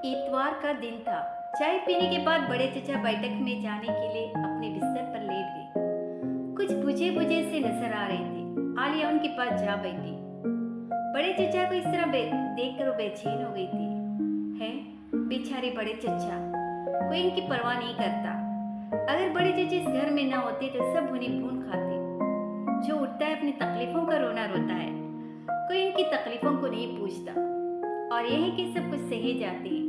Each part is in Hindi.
इतवार का दिन था। चाय पीने के बाद बड़े चचा बैठक में जाने के लिए अपने बिस्तर पर लेट गए। कुछ बुझे बुझे से नजर आ रहे थे। आलिया उनके पास जा बैठी। बड़े चचा को इस तरह देखकर वो बेचैन हो गई थी। है बेचारे बड़े चचा, कोई इनकी परवाह नहीं करता। अगर बड़े चचा इस घर में ना होते तो सब उन्हें भून खाते। जो उठता है अपनी तकलीफों का रोना रोता है, कोई इनकी तकलीफों को नहीं पूछता। और यह है कि सब कुछ सहे जाते हैं।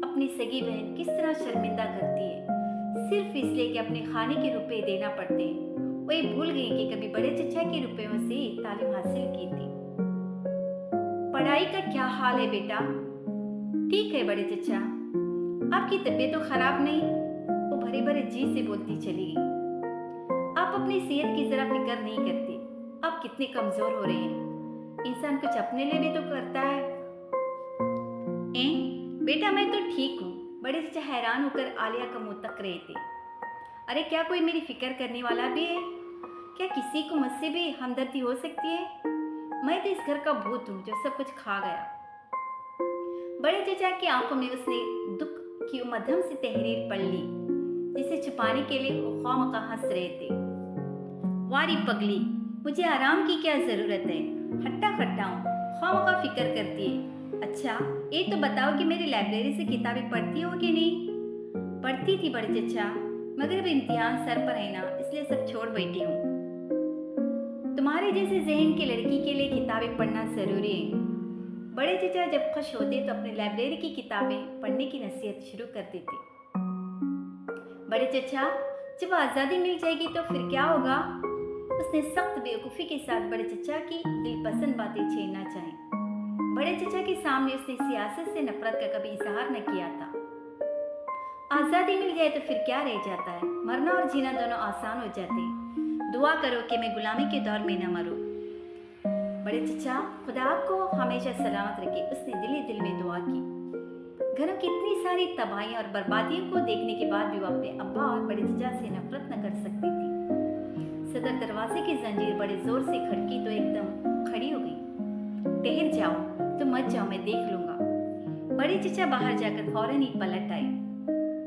अपनी सगी बहन किस तरह शर्मिंदा करती है सिर्फ इसलिए कि अपने खाने के रुपए देना पड़ते हैं। वो ये भूल गई कि कभी बड़े चचा के रुपयों से तालीम हासिल की थी। पढ़ाई का क्या हाल है बेटा? ठीक है बड़े चचा, आपकी तबीयत तो खराब नहीं? वो भरे भरे जी से बोलती चली गई। आप अपनी सेहत की जरा फिक्र नहीं करते। आप कितने कमजोर हो रहे हैं। इंसान कुछ अपने लिए भी तो करता है। बेटा मैं तो ठीक हूँ। बड़े चचा हैरान होकर आलिया का मुंह तक रहे थे। अरे क्या कोई मेरी फिक्र करने वाला भी है? क्या किसी को मुझसे भी हमदर्दी हो सकती है? मैं तो इस घर का भूत हूँ जो सब कुछ खा गया। बड़े चचा की आंखों में उसने दुख की मध्यम सी तहरीर पढ़ ली, जिसे छुपाने के लिए वो खामखा हंस रहे थे। वारी पगली, मुझे आराम की क्या जरूरत है? हट्टा खट्टा हूँ, खामखा फिक्र करती है। अच्छा ये तो बताओ कि मेरी लाइब्रेरी से किताबें पढ़ती हो कि नहीं? पढ़ती थी बड़े चचा, मगर अब इम्तिहान सर पर है ना, इसलिए सब छोड़ बैठी हूँ। तुम्हारे जैसे जहन की लड़की के लिए किताबें पढ़ना जरूरी है। बड़े चचा जब खुश होते तो अपनी लाइब्रेरी की किताबें पढ़ने की नसीहत शुरू कर देते। बड़े चचा, जब आज़ादी मिल जाएगी तो फिर क्या होगा? उसने सख्त बेवकूफ़ी के साथ बड़े चचा की दिलपसंद बातें छेड़ना चाही। बड़े चचा के सामने उसने सियासत से नफरत का कभी इजहार न किया था। आज़ादी मिल जाए तो फिर क्या रह जाता है? मरना और जीना दोनों आसान हो जाते। दुआ करो कि मैं गुलामी के दौर में न मरूं। बड़े चचा, खुदा आपको हमेशा सलामत रखे। उसने दिल ही दिल में दुआ की। घरों की इतनी सारी तबाही और बर्बादियों को देखने के बाद भी वो अपने अब्बा और बड़े चचा से नफरत न कर सकती थी। सदर दरवाजे की जंजीर बड़े जोर से खड़की तो एकदम खड़ी हो गई। ठहर जाओ, तुम मत जाओ, मैं देख लूंगा। बड़े चचा बाहर जाकर फौरन ही पलट आए।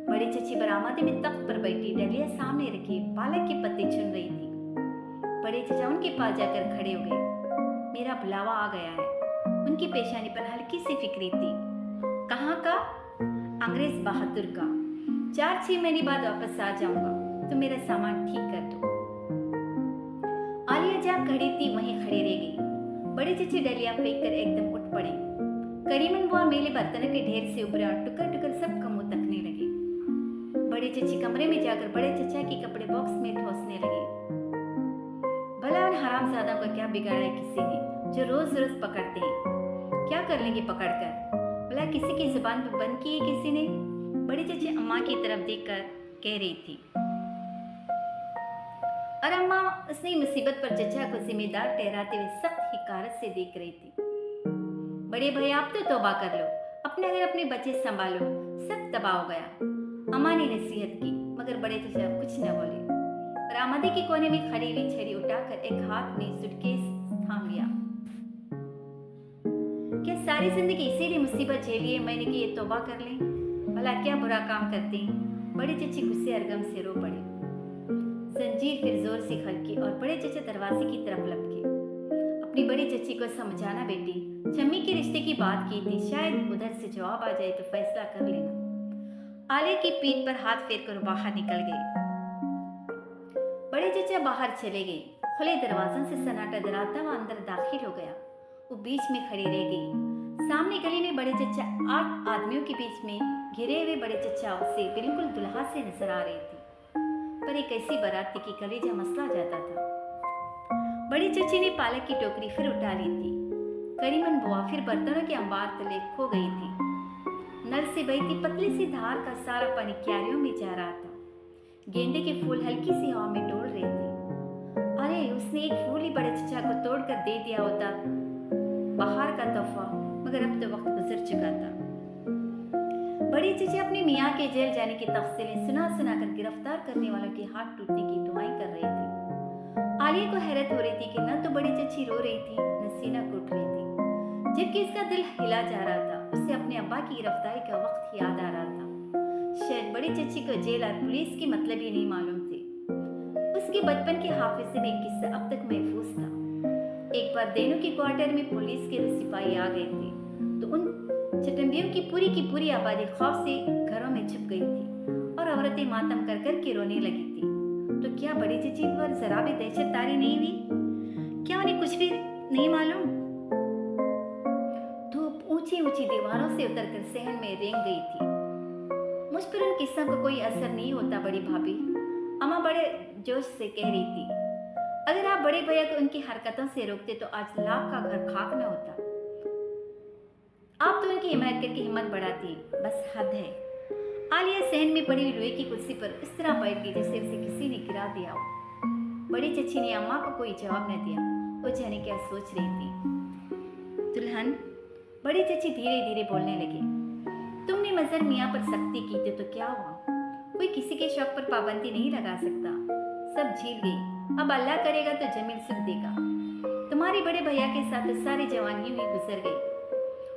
बड़ी चची बरामदे में तख्त पर बैठी डलिया सामने रखी पालक के पत्ते चुन रही थी। बड़े चचा उनके पास जाकर खड़े हो गए। मेरा बुलावा आ गया है। उनकी पेशानी पर हल्की सी फिक्री थी। कहाँ का? अंग्रेज बहादुर का। 4-6 महीने बाद वापस आ जाऊंगा। तुम मेरा सामान ठीक कर दो। आलिया जहाँ खड़ी थी वहीं खड़ी रह गई। बड़े चचे डलिया फेंक कर एकदम उठ पड़े। करीमन बुआ मेले बर्तनों के ढेर से उभरे और टुकर टुकर सबका मुंह तकने लगे। बड़े चची कमरे में जाकर बड़े चचा के कपड़े बॉक्स में ठोसने लगे। भला उन हरामजादा को क्या बिगाड़ा है किसी ने, जो रोज रोज पकड़ते हैं? क्या कर लेंगे पकड़कर? भला किसी की जुबान पर बंद की है किसी ने? बड़ी चची अम्मा की तरफ देखकर कह रही थी। और अम्मा उसने मुसीबत पर चचा को जिम्मेदार ठहराते हुए सख्त हिकारत से देख रही थी। बड़े भाई आप तो तौबा कर लो, अपने घर अपने बच्चे संभालो, सब तबाह हो गया। अम्मा ने नसीहत की, मगर बड़े चचा कुछ न बोले। बरामदे के कोने में खड़ी हुई छड़ी उठाकर एक हाथ में सूटकेस थाम लिया। क्या सारी जिंदगी इसीलिए मुसीबत झेली है मैंने कि ये तौबा कर लें? भला क्या बुरा काम करते हैं? बड़े चची गुस्से और गम से रो पड़े। जंजीर फिर जोर से खड़की और बड़े चचा दरवाजे की तरफ लपके। अपनी बड़ी चची को समझाना बेटी, छम्मी के रिश्ते की बात की थी, शायद उधर से जवाब आ जाए तो फैसला कर लेना। आलिया की पीठ पर हाथ फेर कर बाहर निकल गई। बड़े चचा बाहर चले गए। खुले दरवाजों से सन्नाटा डराता हुआ अंदर दाखिल हो गया। वो बीच में खड़ी रह गई। सामने गली में बड़े चचा 8 आदमियों के बीच में घिरे हुए बड़े चचा से बिल्कुल दुल्हा से नजर आ रही थी। पर एक ऐसी बारात थी कि कलेजा मसला जाता था। बड़ी चची ने पालक की टोकरी फिर उठा ली थी। करीमन बुआ फिर बर्तनों के अंबार तले खो गई थी। नल से बहती पतली सी धार का सारा पानी क्यारियों में जा रहा था। गेंदे के फूल हल्की सी हवा में डोल रहे थे। अरे उसने एक फूल ही बड़े चचा को तोड़कर दे दिया होता, बाहर का तोहफा, मगर अब तो वक्त गुजर चुका था। बड़ी चची अपने मियाँ के जेल जाने की तफसीलें सुना सुना कर गिरफ्तार करने वालों के हाथ टूटने की दुआएं कर रही थी। आलिया को हैरत हो रही थी कि न तो बड़ी चची रो रही थी न सीना घुट रही थी, जबकि इसका दिल हिला जा रहा था। उसे अपने अब्बा की गिरफ्तारी का वक्त याद आ रहा था। शायद बड़ी चच्ची को जेल और पुलिस के मतलब ही नहीं मालूम थे। उसके बचपन के हाफिजे में एक किस्सा अब तक महफूज था। एक बार देनू के क्वार्टर में पुलिस के सिपाही आ गए थे तो उन चटंबियों की पूरी आबादी खौफ से घरों में छुप गई थी और औरतें मातम कर कर के रोने लगी थी। तो क्या बड़ी चची पर जरा भी दहशत तारी नहीं हुई? क्या उन्हें कुछ भी नहीं मालूम? धूप ऊंची ऊंची दीवारों से उतरकर सहन में रेंग गई थी। मुझ पर उन किस्सों का कोई असर नहीं होता बड़ी भाभी, अम्मा बड़े जोश से कह रही थी। अगर आप बड़े भैया को उनकी हरकतों से रोकते तो आज लाख का घर खाक न होता। आप तो उनकी हिमायत करके हिम्मत बढ़ाती, बस हद है। आलिया सहन में पड़ी हुई लोहे की कुर्सी पर इस तरह बैठ गई जैसे उसे किसी ने गिरा दिया हो। बड़ी चच्ची ने अम्मा को कोई जवाब न दिया। वो जाने क्या सोच रही थी। दुल्हन, बड़ी चच्ची धीरे धीरे बोलने लगी, तुमने मजहर मियाँ पर सख्ती की थी तो क्या हुआ? कोई किसी के शौक पर पाबंदी नहीं लगा सकता। सब झील गई, अब अल्लाह करेगा तो जमील सुख देगा। तुम्हारे बड़े भैया के साथ तो सारी जवानी हुई गुजर गई।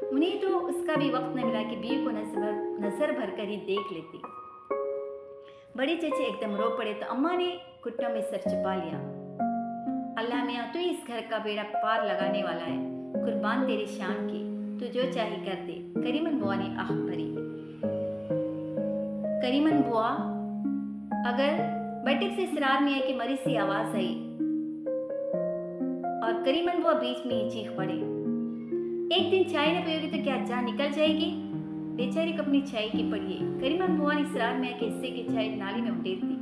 उन्हें तो उसका भी वक्त न मिला कि बीवी को नजर भर कर ही देख लेती। बड़ी चची एकदम रो पड़े तो अम्मा ने घुटनों में सर छुपा लिया। अल्लाह मियाँ, तू इस घर का बेड़ा पार लगाने वाला है। कुर्बान तेरी शान की, तू जो चाहे कर दे। करीमन बुआ ने आह भरी। करीमन बुआ, अगर बैठक से इसरार मियाँ की मरी सी आवाज आई और करीमन बुआ बीच में ही चीख पड़े, एक दिन चाय न पियोगी तो क्या जान निकल जाएगी? बेचारी को अपनी चाय की पड़ी है। करीमन बुआ ने इसरार मियाँ के हिस्से की चाय नाली में उडेर दी।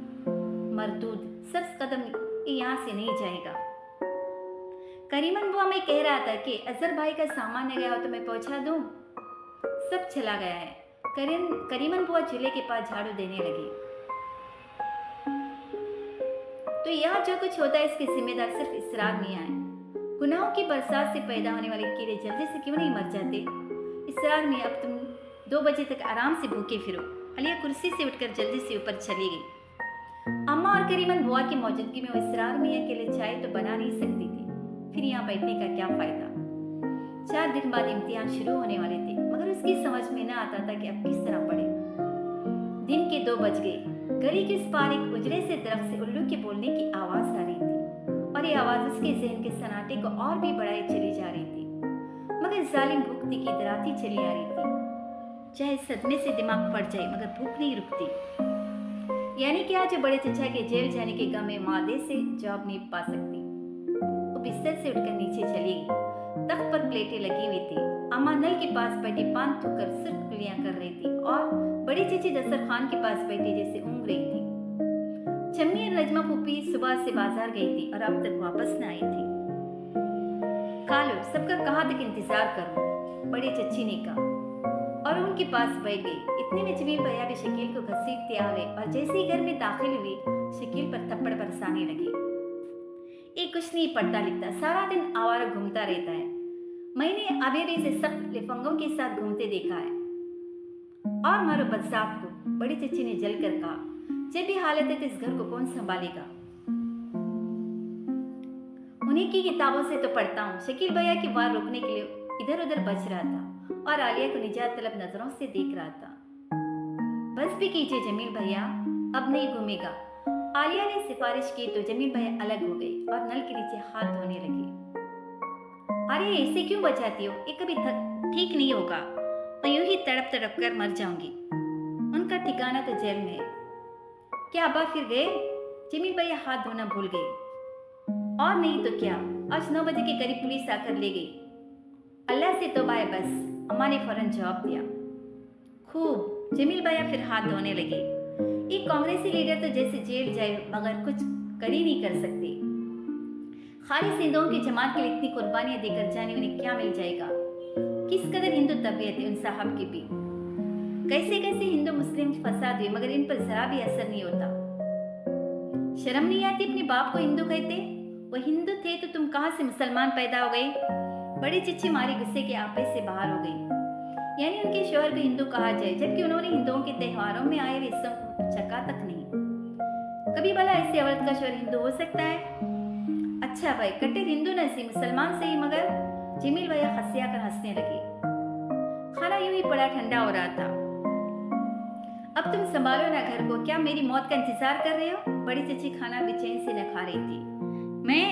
मरदूद, सब कदम यहाँ से नहीं जाएगा। करीमन बुआ, मैं कह रहा था कि अजहर भाई का सामान न गया हो तो मैं पहुंचा दूं। सब चला गया है। करीमन बुआ चूल्हे के पास झाड़ू देने लगी। तो यहाँ जो कुछ होता है इसके जिम्मेदार सिर्फ इसरार मियाँ है। गुनाहों की बरसात से पैदा होने वाले कीड़े जल्दी से क्यों नहीं मर जाते? इसरार मियाँ, अब तुम 2 बजे तक आराम से भूखे फिरो। अलिया कुर्सी से उठकर जल्दी से ऊपर चली गई। अम्मा और करीमन बुआ की मौजूदगी में वो इसरार मियाँ के लिए चाय तो बना नहीं सकती थी, फिर यहाँ बैठने का क्या फायदा? 4 दिन बाद इम्तिहान शुरू होने वाले थे, मगर उसकी समझ में न आता था कि अब किस तरह पढ़े। दिन के 2 बज गए। गली के उस पार एक उजड़े से दरख्त से उल्लू के बोलने की आवाज आ रही थी और ये आवाज उसके जहन के सन्नाटे को और भी बढ़ाई चली जा रही थी। मगर जालिम भूखती की दराती चली आ रही थी। चाहे सदमे से दिमाग फट जाए मगर भूख नहीं रुकती। यानी कि आज बड़े चचा के जेल जाने के गम में मादे से जवाब नहीं पा सकती। वो बिस्तर से उठकर नीचे चली गई। तख्त पर प्लेटें लगी हुई थी। अम्मा नल के पास बैठी पान थूकर सिर्फ कुलियां कर रही थी और बड़ी चची दस्तरखान के पास बैठी जैसे ऊँग रही थी। चम्मी और नजमा फूफी सुबह से बाजार गई थी और अब तक वापस न आई थी। खा लो, सबका कहाँ तक इंतजार करूं? बड़ी चच्ची ने कहा और उनके पास बैठ गई। इतने में जमील भैया भी शकील को घसीटते आ गए और जैसे ही घर में दाखिल हुई शकील पर थप्पड़ बरसाने लगे। एक कुछ नहीं पढ़ता लिखता, सारा दिन आवारा घूमता रहता है। मैंने अभी भी इसे सख्त लिफंगों के साथ घूमते देखा है। और मारो बदसात को, बड़ी चच्ची ने जलकर कहा। जब भी हालत है तो इस घर को कौन संभालेगा? उन्हीं की किताबों से तो पढ़ता हूँ। शकील भैया की वार रोकने के लिए इधर उधर बच रहा था और आलिया को निजात तलब नजरों से देख रहा था। बस भी कीजिए जमील भैया, अब नहीं घूमेगा। आलिया ने सिफारिश की तो जमील भैया अलग हो गए और नल के नीचे हाथ धोने लगे। अरे ऐसे क्यों बचाती हो? ये कभी ठीक नहीं होगा। मैं यूं ही तड़प तड़प कर मर जाऊंगी। उनका ठिकाना तो जेल में है। क्या अब्बा फिर गए? जमील भैया हाथ धोना भूल गए। और नहीं तो क्या, आज 9 बजे के करीब पुलिस आकर ले गई। अल्लाह से तौबा है बस, अम्मा ने फौरन जवाब दिया। खूब। जमील भैया फिर हाथ धोने लगे। एक कांग्रेसी लीडर तो जैसे जेल जाए मगर कुछ कर ही नहीं कर सकते। खालिस हिंदुओं की जमात के लिए इतनी कुर्बानियां देकर जाने उन्हें क्या मिल जाएगा? किस कदर हिंदू तबीयत है उन साहब की भी। कैसे कैसे हिंदू मुस्लिम फसाद हुए मगर इन पर जरा भी असर नहीं होता। शर्म नहीं आती अपने बाप को हिंदू कहते? वो हिंदू थे तो तुम कहाँ से मुसलमान पैदा हो गए? बड़ी चिच्ची मारी गुस्से के आपे से बाहर हो गई। यानी उनके शौहर को हिंदू कहा जाए जबकि उन्होंने हिंदुओं के त्योहारों में आए रस्मों को चका तक नहीं। कभी भला ऐसी औरत का शौहर हिंदू हो सकता है? अच्छा भाई, कट्टर हिंदू न सी मुसलमान से ही। मगर जमील भैया हंसिया कर हंसने लगे। खाला यूं भी बड़ा ठंडा हो रहा था। अब तुम संभालो ना घर को, क्या मेरी मौत का इंतजार कर रहे हो? बड़ी चची खाना बेचैन से न खा रही थी। मैं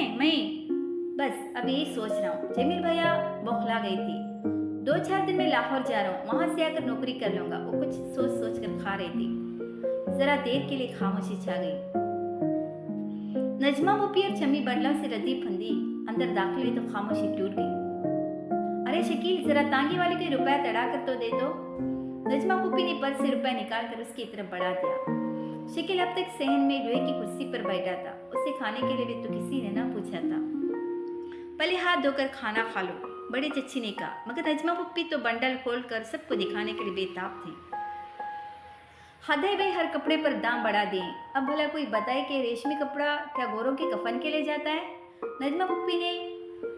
बस अब यही सोच रहा हूँ। जमील भैया बौखला गई थी। 2-4 दिन में लाहौर जा रहा हूँ, वहां से आकर नौकरी कर लूंगा। वो कुछ सोच सोच कर खा रही थी। जरा देर के लिए खामोशी छा गई। नजमा पुप्पी और छम्मी बंडलों से लदी फंदी अंदर दाखिल हुई तो खामोशी टूट गई। अरे शकील, जरा तांगी वाले के रुपया तड़ा कर तो दे दो। नजमा पुप्पी ने पर्स से रुपया निकाल कर उसकी तरफ बढ़ा दिया। शकील अब तक सहन में लोहे की कुर्सी पर बैठा था। उसे खाने के लिए भी तो किसी ने ना पूछा था। पहले हाथ धोकर खाना खा लो, बड़ी चच्ची ने कहा। मगर नजमा पुप्पी तो बंडल खोल कर सबको दिखाने के लिए बेताब थी। हदे भाई हर कपड़े पर दाम बढ़ा दिए। अब भला कोई बताए कि रेशमी कपड़ा क्या गोरों के कफन के लिए जाता है? नजमा पुप्पी ने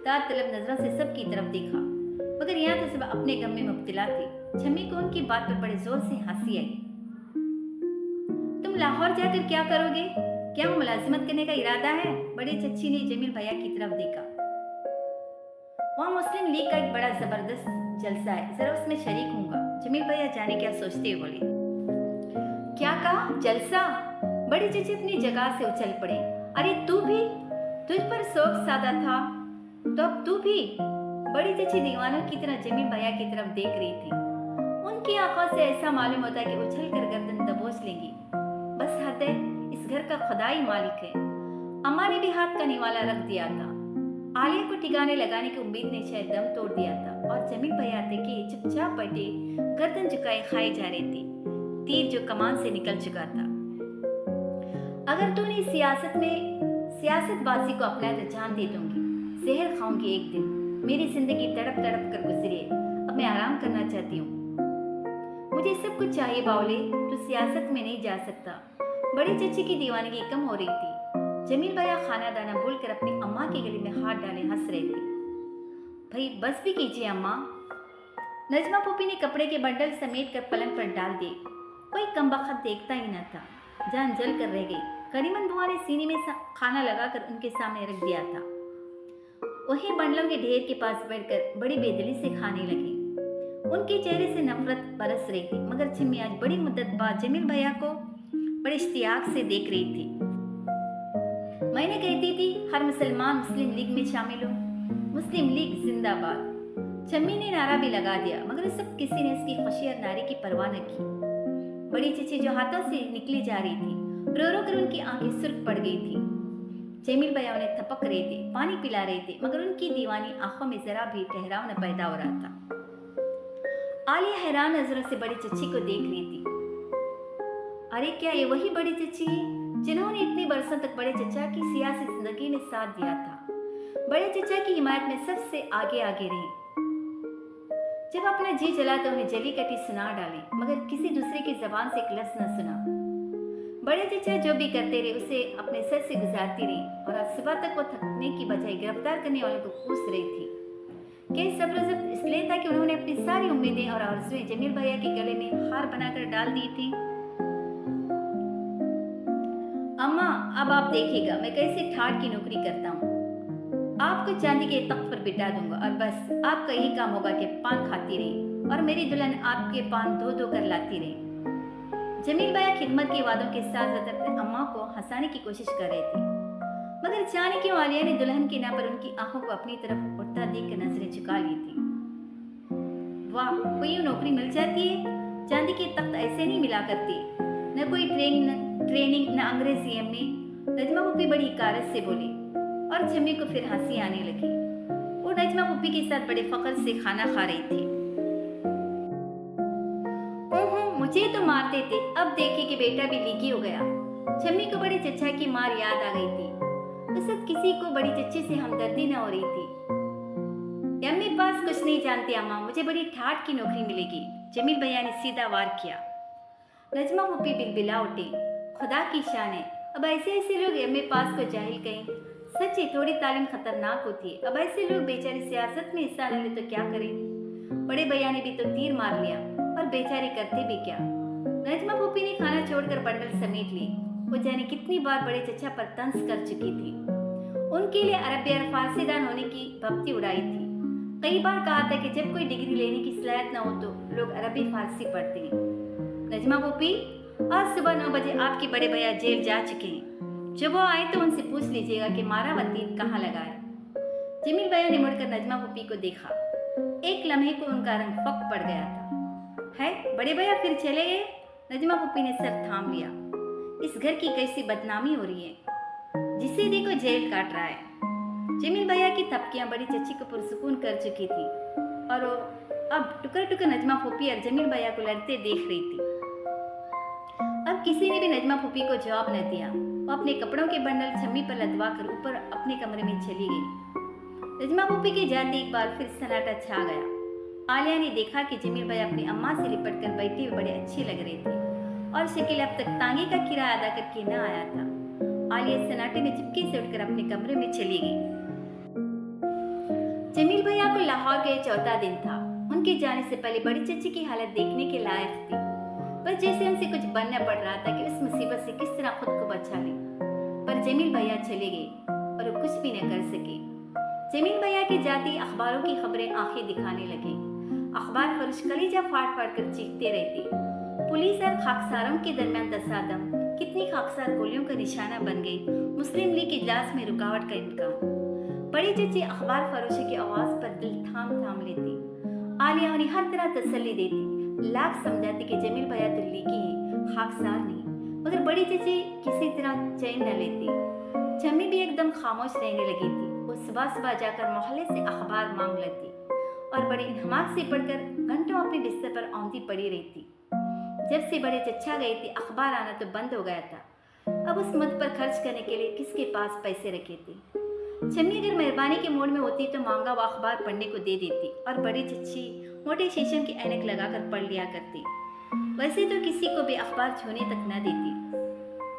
दाद तलब नजरों से सबकी तरफ देखा, मगर यहाँ तो सब अपने गम में मुब्तला थे। छम्मी को उनकी बात पर बड़े जोर से हंसी आई। तुम लाहौर जाकर क्या करोगे? क्या मुलाजिमत करने का इरादा है? बड़ी चच्ची ने जमील भैया की तरफ देखा। वहाँ मुस्लिम लीग का एक बड़ा जबरदस्त जलसा है, जरा उसमें शरीक हूँगा। जमील भैया जाने क्या सोचते हुए बोले। क्या कहा? जलसा? बड़ी चची अपनी जगह से उछल पड़े। अरे तू भी? तुझ पर शौक सादा था तो अब तू भी? बड़ी चची दीवानों की तरह जमील भैया की तरफ देख रही थी। उनकी आंखों से ऐसा मालूम होता कि उछल कर गर्दन दबोच लेंगी। बस हद है, इस घर का खुदा ही मालिक है। अम्मा ने भी हाथ का निवाला रख दिया था। आलिया को ठिकाने लगाने की उम्मीद ने शायद दम तोड़ दिया था और जमील भैया थे कि चुपचाप बैठे गर्दन झुकाए खाए जा रहे थे तीर जो कमान से निकल चुका था। अगर तूने सियासतबाजी को अपनाया तो जान दे दूंगी, जहर खाऊंगी एक दिन। मेरी जिंदगी तड़प तड़प कर गुजरी है, अब मैं आराम करना चाहती हूँ। मुझे सब कुछ चाहिए बावले, तू सियासत में नहीं जा सकता। बड़ी चची की दीवानगी कम हो रही थी। जमील भैया खाना दाना बोलकर अपनी अम्मा के गले में हाथ डाले हंस रहे थे। भाई बस भी कीजिए अम्मा। नजमा पुप्पी ने कपड़े के बंडल समेट कर पलंग पर डाल दिए। कोई कमबख्त देखता ही न था, जान जल कर रह गई। करीमन बुआ ने सीने में खाना लगाकर उनके सामने रख दिया था। वही बंडलों के ढेर के पास बैठकर बड़ी बेदिली से खाने लगी। उनके चेहरे से नफरत बरस रही थी, मगर छिम्मी आज बड़ी मुद्दत बाद जमील भैया को बड़े इश्तियाक से देख रही थी। मैंने कहती थी हर मुसलमान मुस्लिम लीग में शामिल हो, मुस्लिम लीग जिंदाबाद। छम्मी ने नारा भी लगा दिया, मगर सब किसी ने उसकी खुशी और नारे की परवाह न की। बड़ी चची जो हाथों से निकली जा रही थी, रो रो कर उनकी आंखें सुर्ख पड़ गई थी। जमील भैया उन्हें थपक रहे थे, पानी पिला रहे थे, मगर उनकी दीवानी आंखों में जरा भी ठहराव न पैदा हो रहा था। आलिया हैरान नजरों से बड़ी चची को देख रही थी। अरे क्या ये वही बड़ी चची है जिन्होंने इतने बरसों तक बड़े चचा की सियासी जिंदगी में साथ दिया था? बड़े चचा की हिमायत में सबसे आगे आगे रही। जब अपना जी चला तो उन्हें जली कटी सुना डाली, मगर किसी दूसरे की जबान से एक लफ्ज न सुना। बड़े चचा जो भी करते रहे उसे अपने सर से गुजारती रही और आज सुबह तक वो थकने की बजाय गिरफ्तार करने वालों को पूछ रही थी। क्या सब्र जब्त इसलिए था कि उन्होंने अपनी सारी उम्मीदें और आरज़ुएं जमील भैया के गले में हार बनाकर डाल दी थी। अम्मा अब आप देखिएगा मैं कैसे ठाट की नौकरी करता हूँ। आपको चांदी के तख्त पर बिठा दूंगा और बस आपका यही काम होगा कि पान खाती रही और मेरी दुल्हन आपके पान धो धो कर लाती रही। जमील भैया खिदमत के वादों के साथ अपनी अम्मा को हंसाने की कोशिश कर रहे थे, मगर जाने क्यों आलिया ने दुल्हन के नाम पर उनकी आंखों को अपनी तरफ उठता देखकर नजरें झुका ली थी। वाह, कोई नौकरी मिल जाती है, चांदी के तख्त ऐसे नहीं मिला करती। न कोई ट्रेनिंग न अंग्रेजी एमए। नजमा पुप्पी बड़ी हिकारत से बोली और छम्मी को फिर हंसी आने लगी। वो नजमा पुप्पी के साथ बड़े फख्र से खाना खा रही थी। ओहो, मुझे तो मारते थे, अब देखे कि बेटा भी लीकी हो गया। छम्मी को बड़ी चचा की मार याद आ गई थी। उस वक्त किसी को बड़ी चच्ची से हमदर्दी न हो रही थी। एमए पास कुछ नहीं जानती अम्मा, मुझे बड़ी ठाट की नौकरी मिलेगी। जमील भैया ने सीधा वार किया। नजमा पुप्पी बिलबिला उठी। खुदा की शान है, अब ऐसे लोग एमए पास को जाहिल कहें। सच्ची थोड़ी तालीम खतरनाक होती है। अब ऐसे लोग बेचारे सियासत में हिस्सा ले तो क्या करें? बड़े भैया ने भी तो तीर मार लिया और बेचारे करते भी क्या। नजमा पुप्पी ने खाना छोड़कर बंडल समेट ली। वो जाने कितनी बार बड़े चचा पर तंज कर चुकी थी। उनके लिए अरबी और फारसी दान होने की भक्ति उड़ाई थी। कई बार कहा था कि जब कोई डिग्री लेने की सलाहियत ना हो तो लोग अरबी फारसी पढ़ते हैं। नजमा पुपी, आज सुबह 9 बजे आपके बड़े भैया जेल जा चुके हैं। जब वो आए तो उनसे पूछ लीजिएगा कि मारा वतीन कहाँ लगा है। जमील भैया ने मुड़कर नजमा पुपी को देखा। एक लम्हे को उनका रंग फक पड़ गया था। है बड़े भैया फिर चले गए? नजमा पुपी ने सर थाम लिया। इस घर की कैसी बदनामी हो रही है, जिसे देखो जेल काट रहा है। जमील भैया की थपकियां बड़ी चच्ची को पुरसुकून कर चुकी थी और वो अब टुकर टुकर नजमा फूफी और जमील भैया को लड़ते देख रही थी। अब किसी ने भी नजमा फूफी को जवाब न दिया। वो अपने कपड़ों के बंडल छम्मी पर लदवा कर ऊपर अपने कमरे में चली गई। नजमा फूफी के जाते एक बार फिर सन्नाटा छा गया। आलिया ने देखा कि जमील भैया अपनी अम्मा से लिपट कर बैठे हुए बड़े अच्छे लग रहे थे और शकील अब तक तांगे का किराया अदा करके न आया था। आलिया सन्नाटे में चुपके से उठकर अपने कमरे में चली गई। जमील भैया को लाहौर गए चौथा दिन था। उनके जाने से पहले बड़ी चच्ची की हालत देखने के लायक थी। बस जैसे उनसे कुछ बनना पड़ रहा था कि उस मुसीबत से किस तरह खुद को बचा लें। पर जमील भैया चले गए और वो कुछ भी न कर सके। जमील भैया के जाते अखबारों की खबरें आंखें दिखाने लगे। अखबार फरोश कलेजा फाड़ फाड़ कर चीखते रहते। पुलिस और खाकसारों के दरमियान तसादम, कितनी खाकसार गोलियों का निशाना बन गई। मुस्लिम लीग इजलास में रुकावट का इम्कान। बड़ी चची अखबार फरोशी की आवाज पर दिल थाम थाम लेती। आलिया उन्हें हर तरह तसल्ली देती, लाख समझाती कि जमील भैया तो लीकी है, खाकसार नहीं। मगर बड़ी चची किसी तरह चैन न लेती। छम्मी भी एकदम खामोश रहने लगी थी। वो सुबह सुबह जाकर मोहल्ले से अखबार मांग लेती और बड़ी हमाक से पढ़कर घंटों अपने बिस्तर पर औंधी पड़ी रहती। जब से बड़े चचा गए थे अखबार आना तो बंद हो गया था। अब उस मद पर खर्च करने के लिए किसके पास पैसे रखे थे। छम्मी अगर मेहरबानी के मूड में होती तो मांगा वो अखबार पढ़ने को दे देती और बड़ी चच्ची मोटे शीशम की ऐनक लगाकर पढ़ लिया करती। वैसे तो किसी को भी अखबार छूने तक न देती।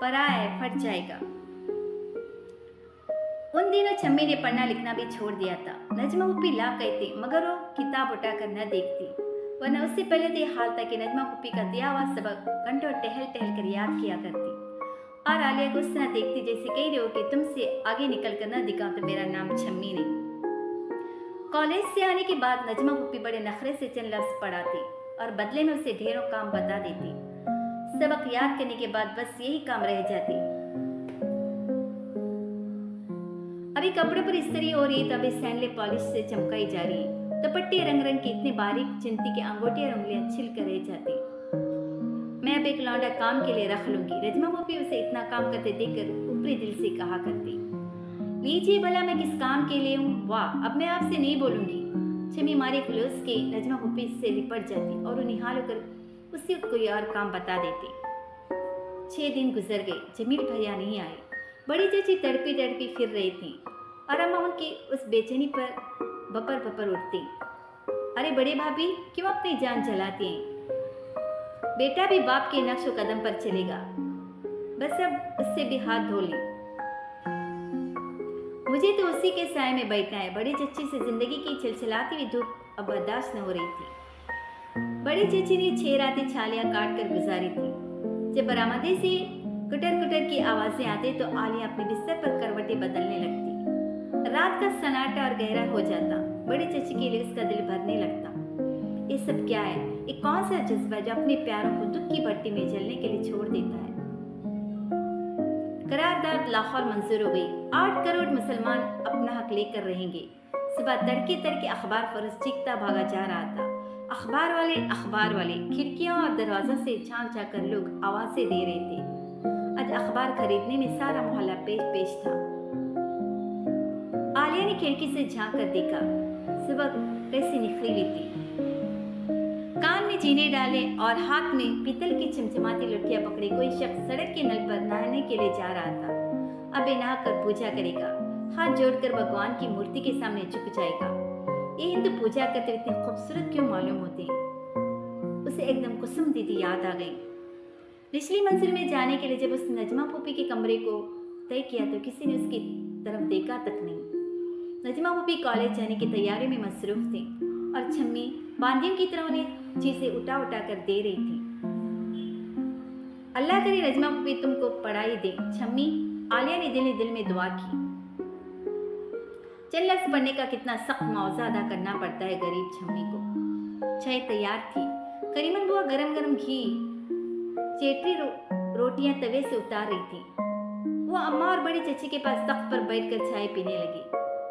पढ़ा है फट जाएगा। उन दिनों छम्मी ने पढ़ना लिखना भी छोड़ दिया था। नजमा पुप्पी ला कहती मगर वो किताब उठाकर न देखती, वरना उससे पहले तो यह हाल था कि नजमा पुप्पी का दिया हुआ सबक घंटों टहल टहल कर याद किया करती और आलिया को उस तरह देखती जैसे कह रहे हो कि तुमसे आगे निकल कर न दिखाओ तो मेरा नाम छम्मी नहीं। कॉलेज से आने के बाद नजमा पुप्पी बड़े नखरे से चंद लफ्ज पढ़ाती और बदले में उसे ढेरों काम बता देती। सबक याद करने के बाद बस यही काम रह जाती। अभी कपड़े पर इस्त्री हो रही तो अभी सैंडले पॉलिश से चमकाई जा रही। दुपट्टे रंग रंग के इतने बारीक चिंती के अंगूठे और उंगलियां छिल कर रह जाती। मैं अब एक लौंडा काम के लिए रख लूंगी। नजमा पुप्पी उसे इतना काम करते देखकर ऊपरी दिल से कहा करती। लीजिए भला मैं किस काम के लिए हूँ। वाह अब मैं आपसे नहीं बोलूंगी। छमी मारे खुलूस के नजमा पुप्पी से लिपट जाती और उन्हें हाल होकर उसी कोई और काम बता देती। 6 दिन गुजर गए। जमील भैया नहीं आए। बड़ी चाची तड़पी तड़पी फिर रही थी और अम्मा उनकी उस बेचैनी पर बपर बपर उठती। अरे बड़े भाभी क्यों अपनी जान जलाती हैं? बेटा भी बाप के नक्श कदम पर चलेगा, बस अब उससे भी हाथ धो ले। मुझे तो उसी के साए में बैठना है। बड़ी चच्ची से जिंदगी की चिलचिलाती हुई धूप अब बर्दाश्त न हो रही थी। बड़ी चच्ची ने 6 रातें छालियां काट कर गुजारी थी। जब बरामदे से कुटर कुटर की आवाजें आते तो आलिया अपने बिस्तर पर करवटें बदलने लगती। रात का सन्नाटा और गहरा हो जाता। बड़ी चच्ची के लिए उसका दिल भरने लगता। ये सब क्या है? एक कौन सा जज्बा जो अपने प्यारों को दुख की भट्टी में जलने के लिए छोड़ देता है। करारदाद लाहौर मंजूर हो गई। 8 करोड़ मुसलमान अपना हक लेकर रहेंगे। सुबह तड़के तड़के अखबार फरोश चीखता भागा जा रहा था। अखबार वाले खिड़कियों और दरवाजों से झांक झांक कर लोग आवाजें दे रहे थे। आज अखबार खरीदने में सारा मोहल्ला पेश था। आलिया ने खिड़की से झांक कर देखा। सुबह कैसी निखरी हुई थी। कान में जीने डाले और हाथ में पीतल की चमचमाती लुटिया पकड़े कोई शख्स सड़क के नल पर नहाने के लिए जा रहा था। अब नहा कर पूजा करेगा। हाथ जोड़कर भगवान की मूर्ति के सामने झुक जाएगा। ये हिंदू पूजा करते इतने खूबसूरत क्यों मालूम होते? उसे एकदम कुसुम दीदी याद आ गई। निचली मंजिल में जाने के लिए जब उस नजमा पुप्पी के कमरे को तय किया तो किसी ने उसकी तरफ देखा तक नहीं। नजमा पुप्पी कॉलेज जाने की तैयारी में मसरूफ थी और छम्मी बांदियों की तरह उन्हें चीजें उठा उठा कर दे रही थी। अल्लाह करे नजमा पुप्पी तुमको पढ़ाई दे। छम्मी, आलिया ने दिल में दुआ की। चंद लफ्ज़ पढ़ने का कितना सख्त मुआवजा अदा करना पड़ता है गरीब छम्मी को। चाय तैयार थी। करीमन बुआ गरम गरम घी चेटरी रोटियां तवे से उतार रही थी। वो अम्मा और बड़ी चची के पास तख्त पर बैठकर चाय पीने लगी।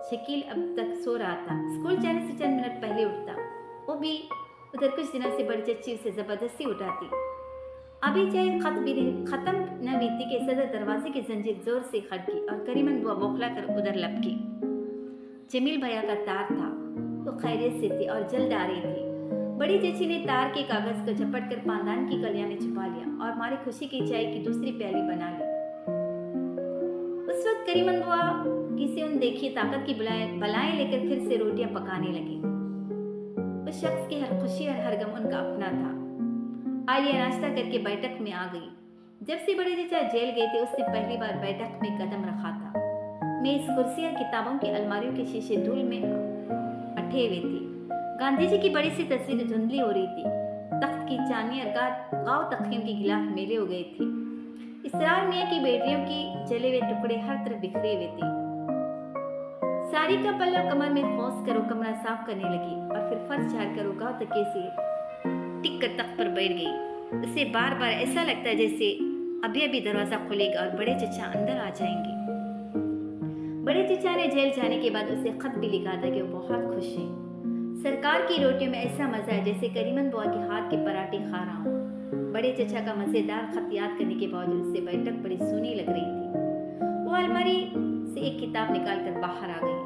शकील अब तक सो रहा था। स्कूल जाने से चंद मिनट पहले उठता। वो भी उधर कुछ दिनों से बड़ी चची उसे जबरदस्ती उठाती। अभी चाय खत्म न बीती के सदर दरवाजे की जंजीर जोर से खड़की और करीमन बुआ बौखला कर उधर लपकी। जमील भैया का तार था। वो खैरियत से थी और जल्द आ रही थी। बड़ी चची ने तार के कागज को झपट कर पानदान की कलियां में छुपा लिया और मारे खुशी की चाय की दूसरी प्याली बना ली। उस वक्त करीमन बुआ किसी अनदेखी ताकत की बलाएं लेकर फिर से रोटियां पकाने लगी। उस शख्स की हर खुशी और हर गम उनका अपना था। आलिया नाश्ता करके बैठक में आ गई। जब से बड़े चचा जेल गए थे उसने पहली बार बैठक में कदम रखा था। मेज, कुर्सी और किताबों की अलमारियों के शीशे धूल में अठे हुए थे। गांधी जी की बड़ी सी तस्वीर धुंधली हो रही थी। तख्त की चांदनी और गाँव तख्तियों के गिलाफ मेले हो गए थे। इसरार मियां की बेटियों की जले हुए टुकड़े हर तरफ बिखरे हुए थे। साड़ी का पल्ला कमर में खोस कर वो कमरा साफ करने लगी और फिर फर्श झाड़कर वो गाँव तकिए से टिक कर तख्त पर बैठ गई। उसे बार बार ऐसा लगता है जैसे अभी अभी दरवाजा खुलेगा और बड़े चचा अंदर आ जाएंगे। बड़े चचा ने जेल जाने के बाद उसे खत भी लिखा था कि वो बहुत खुश है। सरकार की रोटियों में ऐसा मजा है जैसे करीमन बुआ के हाथ के पराठे खा रहा हूँ। बड़े चचा का मजेदार खत याद करने के बावजूद उससे बैठक बड़ी सूनी लग रही थी। वो अलमारी से एक किताब निकाल कर बाहर आ गई।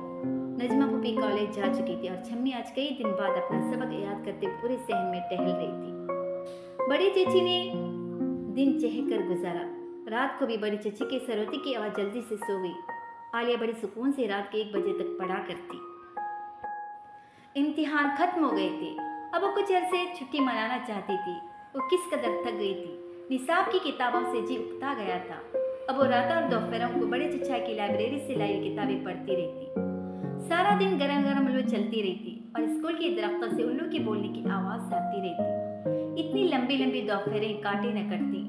नजमा पुपी कॉलेज जा चुकी थी और छम्मी आज कई दिन बाद अपना सबक याद करते पूरे सहन में टहल रही थी। बड़ी चची ने दिन चह कर गुजारा। रात को भी बड़ी चची के सरोती की आवाज जल्दी से सो गई। आलिया बड़ी सुकून से रात के 1 बजे तक पढ़ा करती। इम्तिहान खत्म हो गए थे। अब वो कुछ अरसे छुट्टी मनाना चाहती थी। वो किस कदर थक गई थी। निसाब की किताबों से जी उकता गया था। अब वो रात और दोपहरों को बड़े चचा की लाइब्रेरी से लाई किताबें पढ़ती रहती। सारा दिन गरम गरम उल्लू चलती रहती और स्कूल के दरख्तों से उल्लू के बोलने की आवाज़ आती रहती। इतनी लंबी लंबी दोपहरें काटे न करती।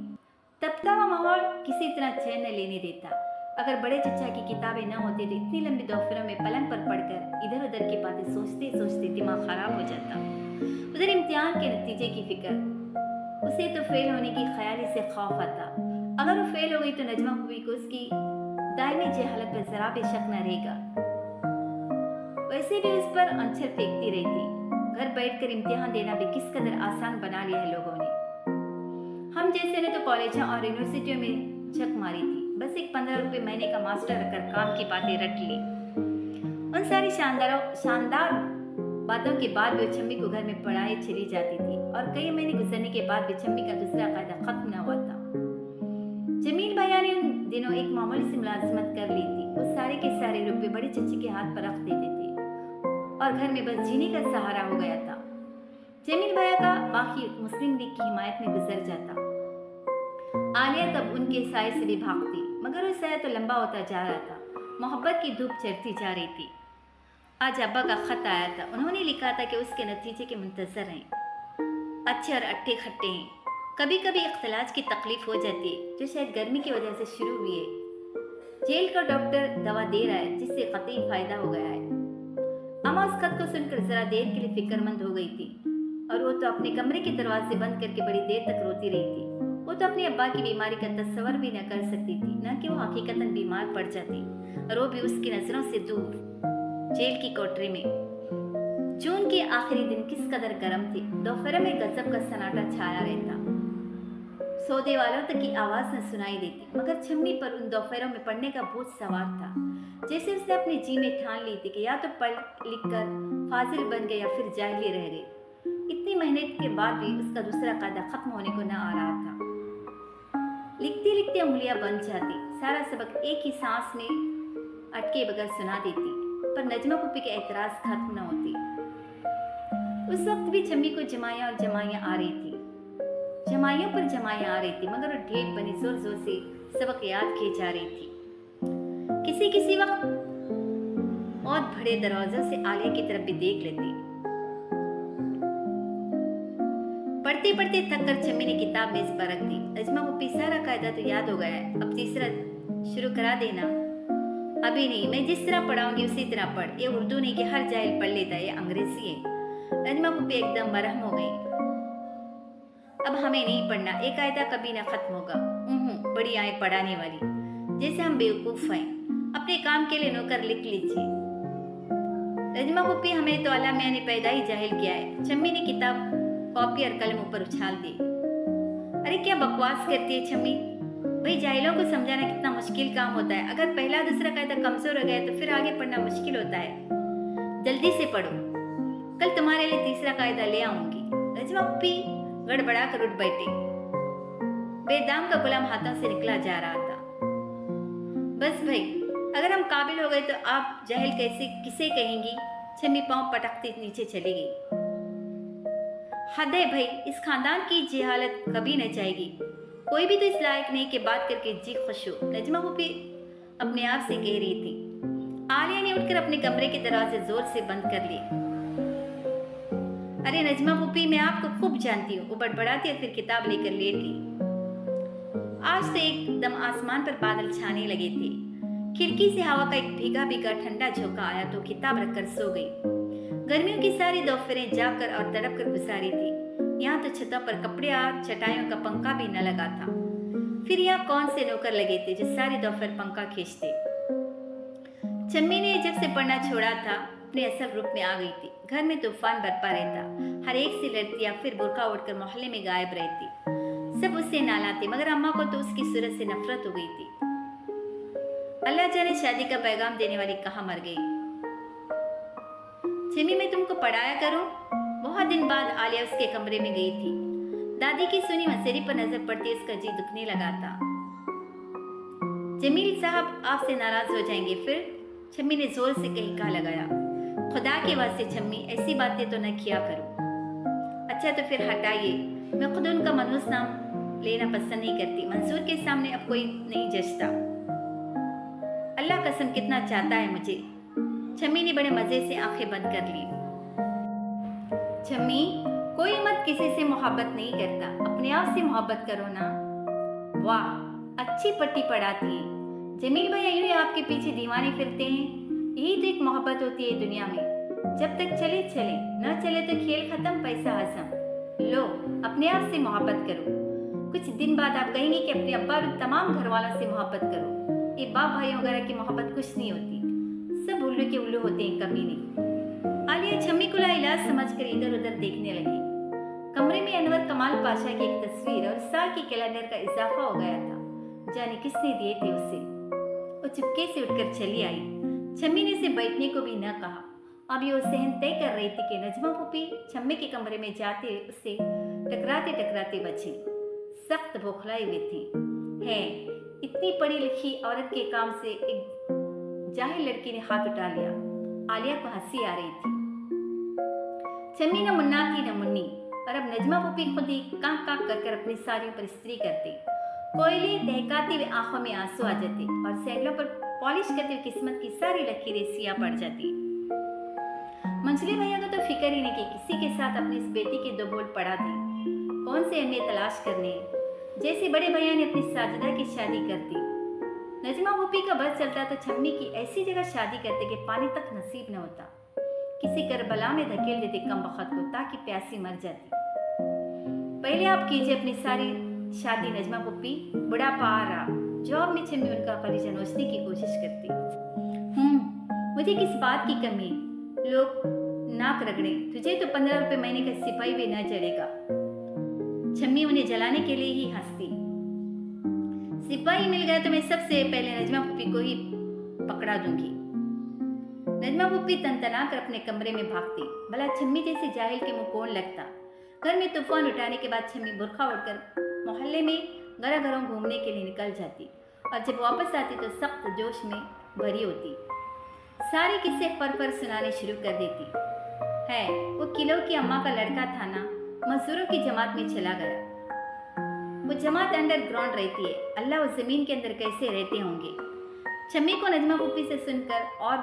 तपता हुआ माहौल किसी तरह चैन न लेने देता। अगर बड़े चचा की किताबें न होती तो इतनी लंबी दोपहरों में पलंग पर पड़कर इधर उधर की बातें सोचते सोचते दिमाग खराब हो जाता। उधर इम्तिहान के नतीजे की फिक्र। उसे तो फेल होने की ख्याली से खौफ आता। अगर वो फेल हो गई तो नजमा हुई को उसकी दायमी जहालत पर जरा भी शक न रहेगा। वैसे भी उस पर अंचर फेंकती रहती। घर बैठकर इम्तिहान देना भी किस कदर आसान बना लिया है लोगों ने। हम जैसे ने तो कॉलेजों और यूनिवर्सिटियों में झक मारी थी। बस एक 15 रुपए महीने का मास्टर रखकर काम की बातें रट ली। उन सारी शानदार बातों के बाद भी छम्मी को घर में पढ़ाई चली जाती थी और कई महीने गुजरने के बाद भी छम्मी का दूसरा कायदा खत्म न हुआ था। जमील भैया ने उन दिनों एक मामूली सी मुलाजमत कर ली थी। वो सारे के सारे रुपए बड़ी चच्ची के हाथ पर रख देते थे और घर में बस जीने का सहारा हो गया था। जमील भैया का बाकी मुस्लिम लीग की हिमायत में गुजर जाता। आलिया तब उनके साय से भी भागती, मगर वो साया तो लंबा होता जा रहा था। मोहब्बत की धूप चढ़ती जा रही थी। आज अब्बा का खत आया था। उन्होंने लिखा था कि उसके नतीजे के मुंतजर हैं। अच्छे और अट्टे खट्टे हैं। कभी कभी इख्तिलाज की तकलीफ हो जाती है जो शायद गर्मी की वजह से शुरू हुई है। जेल का डॉक्टर दवा दे रहा है जिससे कतई फायदा हो गया है। अम्मा उस खत को सुनकर जरा देर के लिए फिक्रमंद हो गई थी और वो तो अपने कमरे के दरवाजे बंद करके बड़ी देर तक रोती रही थी। वो तो अपने अब्बा की बीमारी का तस्वर भी न कर सकती थी, न कि वो हकीकतन बीमार पड़ जाती, और वो भी उसकी नजरों से दूर जेल की कोठरी में। जून के आखिरी दिन किस कदर गर्म थे। दोपहर में गजब का सन्नाटा छाया रहता। सौदे वालों तक की आवाज न सुनाई देती, मगर छम्मी पर उन दोपहरों में पढ़ने का बोझ सवार था। जैसे उसने अपने जी में ठान ली थी कि या तो पढ़ लिख कर फाजिल बन गए या फिर जाहिल रह गए। इतनी मेहनत के बाद भी उसका दूसरा कायदा खत्म होने को न आ रहा था। लिखते लिखते उंगलियां बन जाती। सारा सबक एक ही सांस में अटके बगैर सुना देती, पर नजमा पुप्पी के एतराज खत्म न होती। उस वक्त भी छम्मी को जमाइयां और जमाइयां आ रही थी। जमाइयों पर जमाइयां आ रही थी, मगर वो ढेर बनी जोर जोर से सबक याद किए जा रही थी। किसी वक्त और बड़े दरवाजों से आलिया की तरफ भी देख लेती। पढ़ते पढ़ते थक कर छम्मी ने किताब मेज पर रख दी। नजमा पुप्पी सारा कायदा तो याद हो गया है, अब तीसरा शुरू करा देना। अभी नहीं, मैं जिस तरह पढ़ाऊंगी उसी तरह पढ़। ये उर्दू नहीं कि हर जाहिल पढ़ लेता है, ये अंग्रेजी है। नजमा पुप्पी एकदम मरहम हो गई। अब हमें नहीं पढ़ना, ये कायदा कभी ना खत्म होगा। बड़ी आए पढ़ाने वाली, जैसे हम बेवकूफ हैं। अपने काम के लिए नौकर लिख लीजिए। नजमा पुप्पी, हमें तो अल्लाह मियां ने पैदा ही जाहिल किया है। छम्मी ने किताब, कॉपी और कलम ऊपर उछाल दी। अरे क्या बकवास करती है छम्मी, भाई जाहिलों को समझाना कितना मुश्किल काम होता है। अगर पहला दूसरा कायदा कमजोर हो गया तो फिर आगे पढ़ना मुश्किल होता है। जल्दी से पढ़ो, कल तुम्हारे लिए तीसरा कायदा ले आऊंगी। नजमा पुप्पी गड़बड़ा कर उठ बैठे। बेदाम का गुलाम हाथों से निकला जा रहा था। बस भाई, अगर हम काबिल हो गए तो आप जाहिल कैसे किसे कहेंगी? छम्मी पांव पटकते नीचे चली गई। हद है भाई, इस खानदान की जहालत कभी न जाएगी। कोई भी तो इस लायक नहीं कि बात करके जी खुश हो, नजमा पुप्पी अपने आप से कह रही थी। आलिया ने उठकर अपने कमरे के दरवाजे जोर से बंद कर लिए। अरे नजमा पुप्पी, मैं आपको खूब जानती हूँ, वो बड़बड़ाती और फिर किताब लेकर लेट गई। आज तो एकदम आसमान पर बादल छाने लगे थे। खिड़की से हवा का एक भीगा भीगा ठंडा झोंका आया तो किताब रखकर सो गई। गर्मियों की सारी दोपहरें जाकर और तड़प कर गुजारी थी। यहाँ तो छतों पर कपड़े और चटाइयों का पंखा भी न लगा था। फिर यहाँ कौन से नौकर लगे थे जो सारी दोपहर पंखा खींचते। छम्मी ने जब से पढ़ना छोड़ा था अपने असल रूप में आ गई थी। घर में तूफान बरपा रहता। हर एक सी लड़ती या फिर बुर्का उड़कर मोहल्ले में गायब रहती। सब उससे नालाते, मगर अम्मा को तो उसकी सूरत से नफरत हो गई थी। अल्लाह जाने शादी का पैगाम देने वाली कहाँ मर गई। छम्मी, मैं तुमको पढ़ाया करूं? बहुत दिन बाद आलिया उसके कमरे में गई थी। दादी की सुनी मसेरी पर नजर पड़ती उसका जी दुखने लगा था। जमील साहब आपसे नाराज हो जाएंगे फिर, छम्मी ने जोर से कहीं कहा लगाया। खुदा के वास्ते छम्मी, ऐसी बातें तो न किया करो। अच्छा तो फिर हटाइए, मैं खुद उनका मनहूस नाम लेना पसंद नहीं करती। मंसूर के सामने अब कोई नहीं जचता। अल्लाह कसम कितना चाहता है मुझे। छम्मी ने बड़े मजे से आंखें बंद कर ली। छम्मी, कोई मत किसी से मोहब्बत नहीं करता, अपने आप से मोहब्बत करो ना। वाह, अच्छी पट्टी पढ़ाती है। जमील भैया यूं ही आपके पीछे दीवाने फिरते हैं। यही तो एक मोहब्बत होती है दुनिया में। जब तक चले चले, न चले तो खेल खत्म, पैसा हजम। लो, अपने आप से मोहब्बत करो। कुछ दिन बाद आप कहेंगे कि अपने अब्बा और तमाम घर वालों से मोहब्बत करो। ये बाप भाइयों वगैरह की मोहब्बत कुछ नहीं होती, सब उल्लू के उल्लू होते हैं, कभी नहीं। आलिया छम्मी को लाइलाज समझकर इधर उधर देखने लगी। कमरे में अनवर कमाल पाशा की एक तस्वीर और साल की कैलेंडर का इजाफा हो गया था। जाने किसने दिए थे उसे। वो चुपके से उठकर चली आई। छम्मी ने उसे बैठने को भी न कहा। अभी वो सहन तय कर रही थी कि नजमा पुप्पी छम्मी के कमरे में जाते उससे टकराते टकराते बची। सख्त बौखलाई हुई थी। है, इतनी पढ़ी लिखी औरत के काम से एक जाहिल लड़की ने हाथ उठा लिया। आलिया को हंसी आ रही थी। छम्मी न मुन्ना थी न मुन्नी, पर अब नजमा पुप्पी खुद ही कांक कांक कर अपनी साड़ियों पर इस्त्री करती। कोयले दहकाते हुए आंखों में आंसू आ जाते और सैंडलों पर पॉलिश करते हुए किस्मत की सारी लकीरें सिया पड़ जाती। मंजली भैया को तो फिक्र ही नहीं कि किसी के साथ अपनी इस बेटी के दो बोल पढ़ा दी। कौन से एमए तलाश करने, जैसे बड़े भैया ने अपनी साजिदा की शादी कर दी। नजमा पुप्पी का बस चलता तो छम्मी की ऐसी जगह शादी करते कि पानी तक नसीब न होता। किसी करबला में धकेल देते कम वक्त को ताकि प्यासी मर जाती। पहले आप कीजिए अपनी सारी शादी नजमा पुप्पी, बुढ़ापा आ रहा। जॉब में छम्मी उनका कलीजा नोचने की कोशिश करती। मुझे किस बात की कमी, लोग नाक रगड़े, तुझे तो 15 रुपए महीने का सिपाही भी न चढ़ेगा। छम्मी उन्हें जलाने के लिए ही हंसती। सिपाही मिल गया तो मैं सबसे पहले नजमा पुप्पी को ही पकड़ा दूंगी। नजमा पुप्पी तनतना कर अपने कमरे में भागती। भला छम्मी जैसे जाहिल के मुंह कौन लगता। घर में तूफान उठाने के बाद छम्मी बुर्खा उड़कर मोहल्ले में घरों घरों घूमने के लिए निकल जाती और जब वापस आती तो सख्त जोश में भरी होती। सारे किस्से फर सुनाने शुरू कर देती। है, वो किलो की अम्मा का लड़का था ना, मजदूरों की जमात में चला गया। वो जमात अंडरग्राउंड रहती है। अल्लाह उस जमीन के अंदर कैसे रहते होंगे। छम्मी को नजमा पुप्पी से सुनकर और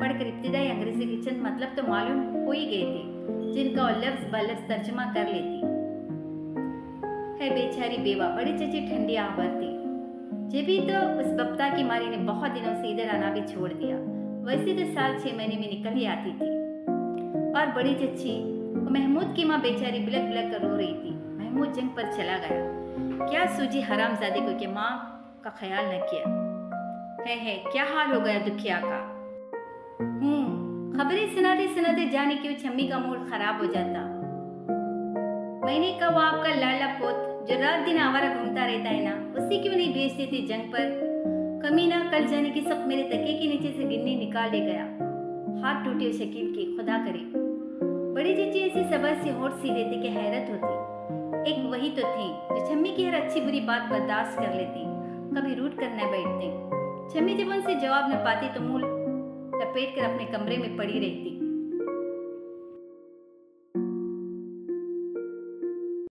पढ़कर इब्तिदाई अंग्रेजी के चंद मतलब तो मालूम हो ही गए थे, जिनका वो लफ्ज ब लफ्ज तर्जुमा कर लेती। है बेचारी बेवा, बड़ी चची ठंडी आह भरती। जे भी तो उस बप्ता की मारी ने बहुत दिनों से इधर आना भी छोड़ दिया। वैसे तो साल 6 महीने में निकल ही आती थी। और बड़ी चच्ची महमूद की माँ बेचारी बिलक बिलक कर रो रही थी। महमूद जंग पर चला गया। क्या सूझी हरामजादे को कि माँ का ख्याल न किया। है क्या हाल हो गया दुखिया का। खबरें सुनाते सुनाते जाने क्यों छम्मी का मूड खराब हो जाता। मैंने कहा वो आपका लाला पोत जो रात दिन आवारा घूमता रहता है ना, उसी क्यों नहीं भेज देते जंग पर। कमीना कल जाने की सब मेरे तकिए के नीचे से गिन्नी निकाल ले गया। हाथ टूटे शकील के, खुदा करे। बड़ी चीची ऐसी सबर से होठ सी देती कि हैरत होती। एक वही तो थी जो छम्मी की हर अच्छी बुरी बात बर्दाश्त कर लेती, कभी रूठ कर न बैठती। छम्मी जब उनसे जवाब न पाती तो मुंह लपेट कर अपने कमरे में पड़ी रहती।